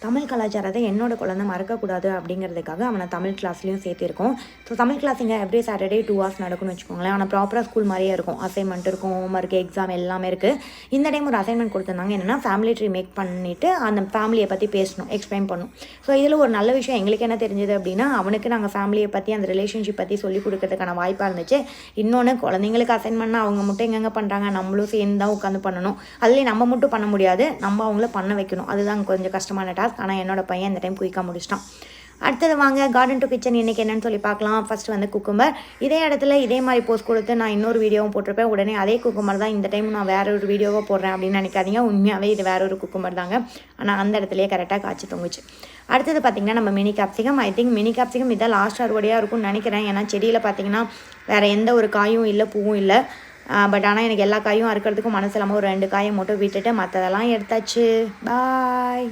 தமிழ் கலாச்சாரத்தை என்னோட குழந்தை மறக்கக்கூடாது அப்படிங்கிறதுக்காக அவனை தமிழ் கிளாஸ்லேயும் சேர்த்திருக்கோம். ஸோ தமிழ் கிளாஸ் இங்கே எவ்ரி சாட்டர்டே 2 hours நடக்கும்னு வச்சுக்கோங்களேன். ஆனால் ப்ராப்பராக ஸ்கூல் மாதிரியே இருக்கும். அசைன்மெண்ட் இருக்கும், ஹோம்ஒர்க், எக்ஸாம் எல்லாமே இருக்குது. இந்த டைம் ஒரு அசைன்மெண்ட் கொடுத்துருந்தாங்க. என்னென்னா ஃபேமிலி ட்ரீ மேக் பண்ணிவிட்டு அந்த ஃபேமிலியை பற்றி பேசணும், எக்ஸ்பிளைன் பண்ணணும். ஸோ இதில் ஒரு நல்ல விஷயம் எங்களுக்கு என்ன தெரிஞ்சது அப்படின்னா, அவனுக்கு நாங்கள் ஃபேமிலியை பற்றி அந்த ரிலேஷன்ஷிப் பற்றி சொல்லிக் கொடுக்கறதுக்கான வாய்ப்பாக இருந்துச்சு. இன்னொன்று குழந்தைங்களுக்கு அசைன்மெண்ட்னா அவங்க மட்டும் எங்கெங்கே பண்ணுறாங்க, நம்மளும் சேர்ந்து தான் உட்காந்து பண்ணணும். அதுலேயே நம்ம மட்டும் பண்ண முடியாது, நம்ம அவங்கள பண்ண வைக்கணும். அதுதான் கொஞ்சம் கஷ்டமான டாஸ்க். ஆனால் என்னோட பையன் இந்த டைம் குயிக்காக முடிச்சிட்டான். அடுத்தது வாங்க கார்டன் டு கிச்சன் இன்றைக்கி என்னென்னு சொல்லி பார்க்கலாம். ஃபஸ்ட்டு வந்து குக்கும்பர். இதே இடத்துல இதே மாதிரி போஸ்ட் கொடுத்து நான் இன்னொரு வீடியோவும் போட்டிருப்பேன். உடனே அதே குக்கும்பர் தான் இந்த டைம் நான் வேற ஒரு வீடியோவாக போடுறேன் அப்படின்னு நினைக்காதீங்க. உண்மையாகவே இது வேற ஒரு குக்கும்பர் தாங்க. ஆனால் அந்த இடத்துலையே கரெக்டாக காய்ச்சி தொங்குச்சு. அடுத்தது பார்த்திங்கன்னா நம்ம mini capsicum. I think mini capsicum இதான் லாஸ்ட் அறுவடையாக இருக்கும்னு நினைக்கிறேன். ஏன்னா செடியில் பார்த்திங்கன்னா வேறு எந்த ஒரு காயும் இல்லை, பூவும் இல்லை. பட் ஆனால் எனக்கு எல்லா காயும் அறுக்கிறதுக்கும் மனசு இல்லாமல் ஒரு 2 காயை மட்டும் விட்டுட்டு மற்றதெல்லாம் எடுத்தாச்சு. பாய்.